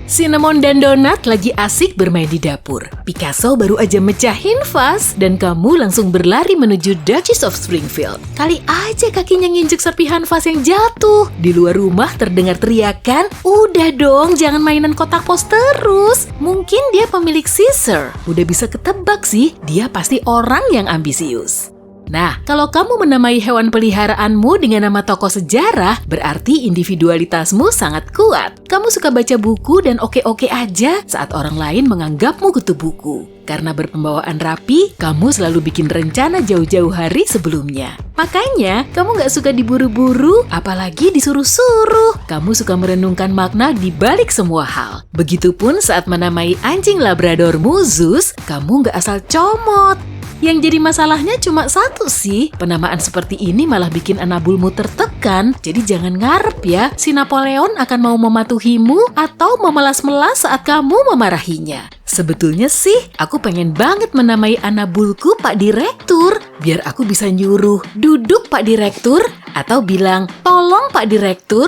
Cinnamon dan Donut lagi asik bermain di dapur. Picasso baru aja mecahin vas dan kamu langsung berlari menuju Duchess of Springfield. Kali aja kakinya nginjek serpihan vas yang jatuh. Di luar rumah terdengar teriakan, "Udah dong, jangan mainan kotak pos terus." Mungkin dia pemilik Caesar. Udah bisa ketebak sih, dia pasti orang yang ambisius. Nah, kalau kamu menamai hewan peliharaanmu dengan nama tokoh sejarah, berarti individualitasmu sangat kuat. Kamu suka baca buku dan oke-oke aja saat orang lain menganggapmu kutu buku. Karena berpembawaan rapi, kamu selalu bikin rencana jauh-jauh hari sebelumnya. Makanya, kamu gak suka diburu-buru, apalagi disuruh-suruh. Kamu suka merenungkan makna di balik semua hal. Begitupun saat menamai anjing labradormu Zeus, kamu gak asal comot. Yang jadi masalahnya cuma satu sih, penamaan seperti ini malah bikin anabulmu tertekan, jadi jangan ngarep ya, si Napoleon akan mau mematuhimu atau memelas-melas saat kamu memarahinya. Sebetulnya sih, aku pengen banget menamai anabulku Pak Direktur, biar aku bisa nyuruh, "Duduk Pak Direktur," atau bilang, "Tolong Pak Direktur."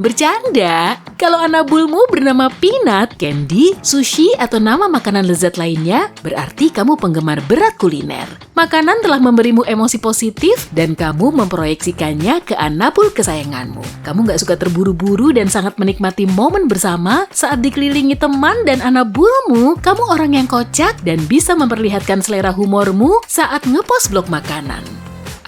Bercanda, kalau anabulmu bernama Peanut, Candy, Sushi, atau nama makanan lezat lainnya, berarti kamu penggemar berat kuliner. Makanan telah memberimu emosi positif dan kamu memproyeksikannya ke anabul kesayanganmu. Kamu gak suka terburu-buru dan sangat menikmati momen bersama saat dikelilingi teman dan anabulmu. Kamu orang yang kocak dan bisa memperlihatkan selera humormu saat ngepost blog makanan.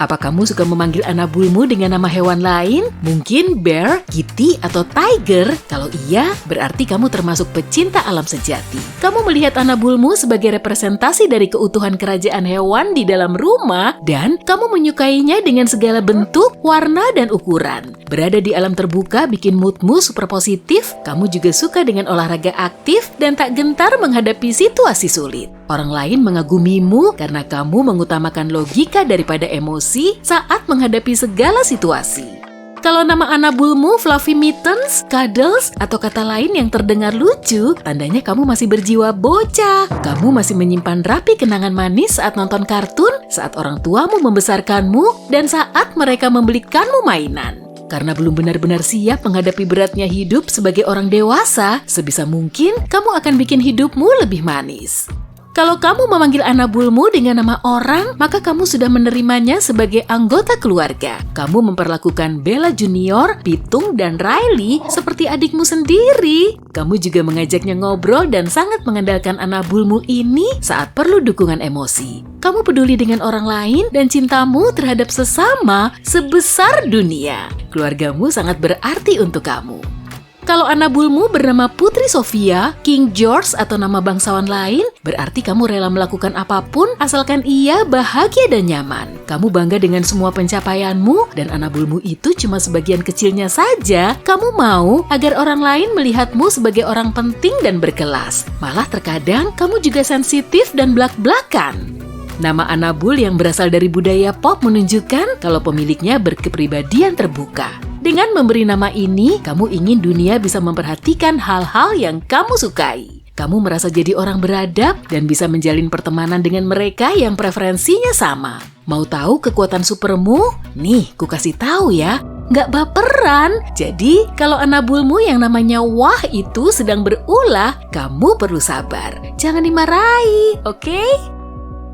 Apa kamu suka memanggil anabulmu dengan nama hewan lain? Mungkin bear, kitty, atau tiger? Kalau iya, berarti kamu termasuk pecinta alam sejati. Kamu melihat anabulmu sebagai representasi dari keutuhan kerajaan hewan di dalam rumah, dan kamu menyukainya dengan segala bentuk, warna, dan ukuran. Berada di alam terbuka bikin moodmu super positif, kamu juga suka dengan olahraga aktif, dan tak gentar menghadapi situasi sulit. Orang lain mengagumimu karena kamu mengutamakan logika daripada emosi saat menghadapi segala situasi. Kalau nama anabulmu Fluffy Mittens, Cuddles, atau kata lain yang terdengar lucu, tandanya kamu masih berjiwa bocah. Kamu masih menyimpan rapi kenangan manis saat nonton kartun, saat orang tuamu membesarkanmu, dan saat mereka membelikanmu mainan. Karena belum benar-benar siap menghadapi beratnya hidup sebagai orang dewasa, sebisa mungkin kamu akan bikin hidupmu lebih manis. Kalau kamu memanggil anabulmu dengan nama orang, maka kamu sudah menerimanya sebagai anggota keluarga. Kamu memperlakukan Bella Junior, Pitung, dan Riley seperti adikmu sendiri. Kamu juga mengajaknya ngobrol dan sangat mengandalkan anabulmu ini saat perlu dukungan emosi. Kamu peduli dengan orang lain dan cintamu terhadap sesama sebesar dunia. Keluargamu sangat berarti untuk kamu. Kalau anabulmu bernama Putri Sophia, King George, atau nama bangsawan lain, berarti kamu rela melakukan apapun asalkan ia bahagia dan nyaman. Kamu bangga dengan semua pencapaianmu, dan anabulmu itu cuma sebagian kecilnya saja. Kamu mau agar orang lain melihatmu sebagai orang penting dan berkelas. Malah terkadang kamu juga sensitif dan blak-blakan. Nama anabul yang berasal dari budaya pop menunjukkan kalau pemiliknya berkepribadian terbuka. Dengan memberi nama ini, kamu ingin dunia bisa memperhatikan hal-hal yang kamu sukai. Kamu merasa jadi orang beradab dan bisa menjalin pertemanan dengan mereka yang preferensinya sama. Mau tahu kekuatan supermu? Nih, ku kasih tahu ya. Nggak baperan. Jadi, kalau anabulmu yang namanya Wah itu sedang berulah, kamu perlu sabar. Jangan dimarahi, oke?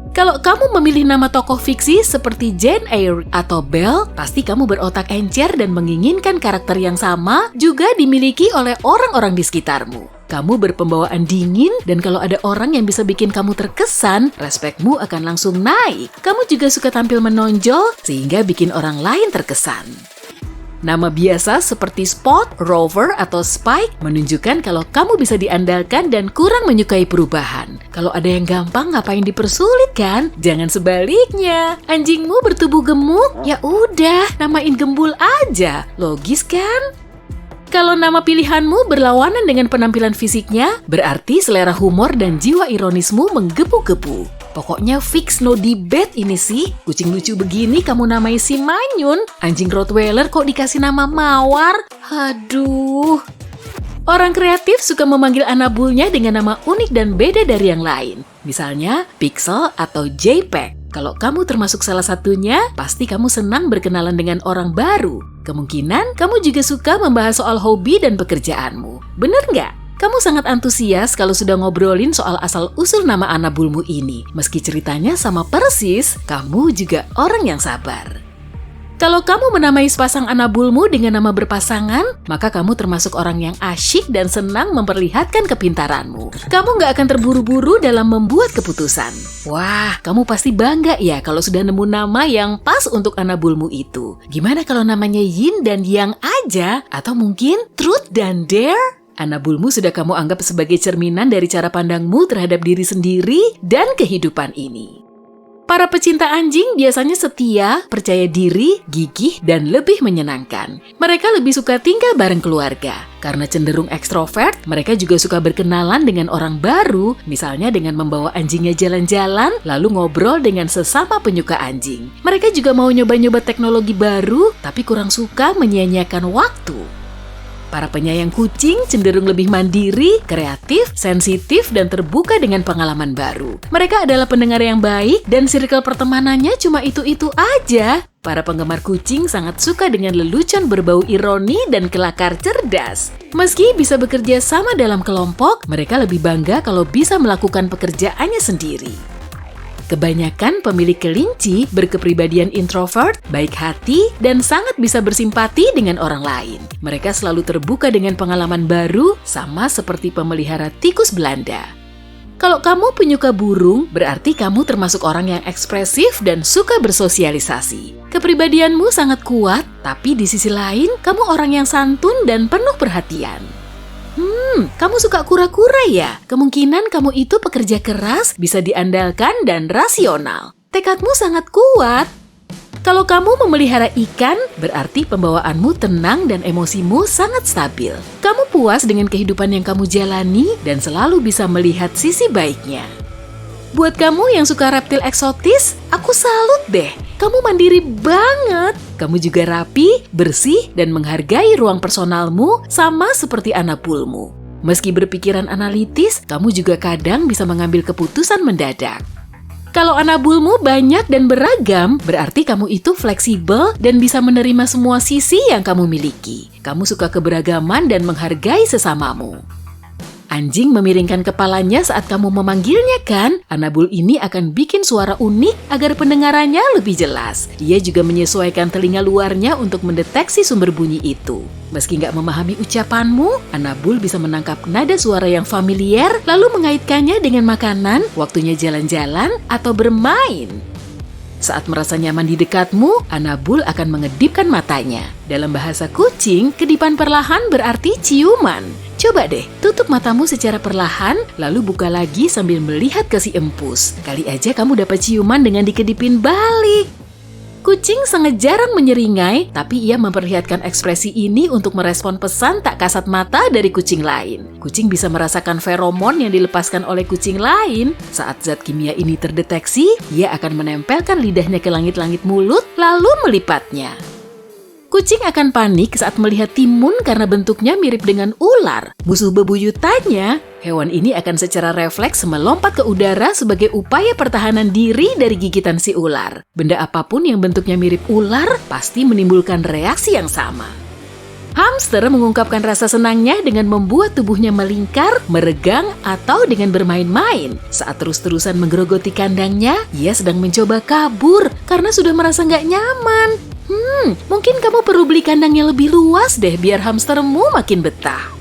Kalau kamu memilih nama tokoh fiksi seperti Jane Eyre atau Belle, pasti kamu berotak encer dan menginginkan karakter yang sama juga dimiliki oleh orang-orang di sekitarmu. Kamu berpembawaan dingin dan kalau ada orang yang bisa bikin kamu terkesan, respekmu akan langsung naik. Kamu juga suka tampil menonjol sehingga bikin orang lain terkesan. Nama biasa seperti Spot, Rover, atau Spike menunjukkan kalau kamu bisa diandalkan dan kurang menyukai perubahan. Kalau ada yang gampang, ngapain dipersulit kan? Jangan sebaliknya. Anjingmu bertubuh gemuk? Ya udah, namain Gembul aja. Logis kan? Kalau nama pilihanmu berlawanan dengan penampilan fisiknya, berarti selera humor dan jiwa ironismu menggebu-gebu. Pokoknya fix no debate ini sih. Kucing lucu begini kamu namai si Manyun. Anjing Rottweiler kok dikasih nama Mawar? Aduh. Orang kreatif suka memanggil anabulnya dengan nama unik dan beda dari yang lain. Misalnya Pixel atau JPEG. Kalau kamu termasuk salah satunya, pasti kamu senang berkenalan dengan orang baru. Kemungkinan kamu juga suka membahas soal hobi dan pekerjaanmu. Bener nggak? Kamu sangat antusias kalau sudah ngobrolin soal asal-usul nama Anabulmu ini. Meski ceritanya sama persis, kamu juga orang yang sabar. Kalau kamu menamai sepasang Anabulmu dengan nama berpasangan, maka kamu termasuk orang yang asyik dan senang memperlihatkan kepintaranmu. Kamu nggak akan terburu-buru dalam membuat keputusan. Wah, kamu pasti bangga ya kalau sudah nemu nama yang pas untuk Anabulmu itu. Gimana kalau namanya Yin dan Yang aja? Atau mungkin Truth dan Dare? Anabulmu sudah kamu anggap sebagai cerminan dari cara pandangmu terhadap diri sendiri dan kehidupan ini. Para pecinta anjing biasanya setia, percaya diri, gigih, dan lebih menyenangkan. Mereka lebih suka tinggal bareng keluarga. Karena cenderung ekstrovert, mereka juga suka berkenalan dengan orang baru, misalnya dengan membawa anjingnya jalan-jalan, lalu ngobrol dengan sesama penyuka anjing. Mereka juga mau nyoba-nyoba teknologi baru, tapi kurang suka menyia-nyiakan waktu. Para penyayang kucing cenderung lebih mandiri, kreatif, sensitif, dan terbuka dengan pengalaman baru. Mereka adalah pendengar yang baik dan circle pertemanannya cuma itu-itu aja. Para penggemar kucing sangat suka dengan lelucon berbau ironi dan kelakar cerdas. Meski bisa bekerja sama dalam kelompok, mereka lebih bangga kalau bisa melakukan pekerjaannya sendiri. Kebanyakan pemilik kelinci berkepribadian introvert, baik hati, dan sangat bisa bersimpati dengan orang lain. Mereka selalu terbuka dengan pengalaman baru, sama seperti pemelihara tikus Belanda. Kalau kamu penyuka burung, berarti kamu termasuk orang yang ekspresif dan suka bersosialisasi. Kepribadianmu sangat kuat, tapi di sisi lain, kamu orang yang santun dan penuh perhatian. Kamu suka kura-kura ya? Kemungkinan kamu itu pekerja keras, bisa diandalkan dan rasional. Tekadmu sangat kuat. Kalau kamu memelihara ikan, berarti pembawaanmu tenang dan emosimu sangat stabil. Kamu puas dengan kehidupan yang kamu jalani dan selalu bisa melihat sisi baiknya. Buat kamu yang suka reptil eksotis, aku salut deh. Kamu mandiri banget. Kamu juga rapi, bersih, dan menghargai ruang personalmu sama seperti Anabulmu. Meski berpikiran analitis, kamu juga kadang bisa mengambil keputusan mendadak. Kalau Anabulmu banyak dan beragam, berarti kamu itu fleksibel dan bisa menerima semua sisi yang kamu miliki. Kamu suka keberagaman dan menghargai sesamamu. Anjing memiringkan kepalanya saat kamu memanggilnya kan? Anabul ini akan bikin suara unik agar pendengarannya lebih jelas. Dia juga menyesuaikan telinga luarnya untuk mendeteksi sumber bunyi itu. Meski nggak memahami ucapanmu, Anabul bisa menangkap nada suara yang familiar lalu mengaitkannya dengan makanan, waktunya jalan-jalan, atau bermain. Saat merasa nyaman di dekatmu, Anabul akan mengedipkan matanya. Dalam bahasa kucing, kedipan perlahan berarti ciuman. Coba deh, tutup matamu secara perlahan, lalu buka lagi sambil melihat ke si empus. Kali aja kamu dapat ciuman dengan dikedipin balik. Kucing sangat jarang menyeringai, tapi ia memperlihatkan ekspresi ini untuk merespon pesan tak kasat mata dari kucing lain. Kucing bisa merasakan feromon yang dilepaskan oleh kucing lain. Saat zat kimia ini terdeteksi, ia akan menempelkan lidahnya ke langit-langit mulut, lalu melipatnya. Kucing akan panik saat melihat timun karena bentuknya mirip dengan ular. Musuh bebuyutannya, hewan ini akan secara refleks melompat ke udara sebagai upaya pertahanan diri dari gigitan si ular. Benda apapun yang bentuknya mirip ular pasti menimbulkan reaksi yang sama. Hamster mengungkapkan rasa senangnya dengan membuat tubuhnya melingkar, meregang, atau dengan bermain-main. Saat terus-terusan menggerogoti kandangnya, ia sedang mencoba kabur karena sudah merasa nggak nyaman. Mungkin kamu perlu beli kandang yang lebih luas deh biar hamstermu makin betah.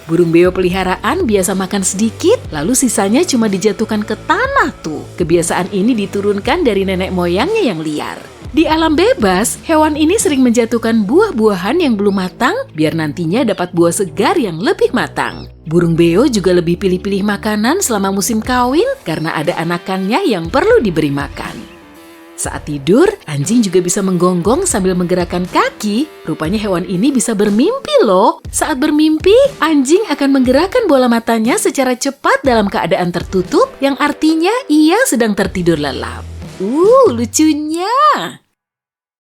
Burung beo peliharaan biasa makan sedikit, lalu sisanya cuma dijatuhkan ke tanah tuh. Kebiasaan ini diturunkan dari nenek moyangnya yang liar. Di alam bebas, hewan ini sering menjatuhkan buah-buahan yang belum matang biar nantinya dapat buah segar yang lebih matang. Burung beo juga lebih pilih-pilih makanan selama musim kawin karena ada anakannya yang perlu diberi makan. Saat tidur, anjing juga bisa menggonggong sambil menggerakkan kaki. Rupanya hewan ini bisa bermimpi loh. Saat bermimpi, anjing akan menggerakkan bola matanya secara cepat dalam keadaan tertutup, yang artinya ia sedang tertidur lelap. Lucunya!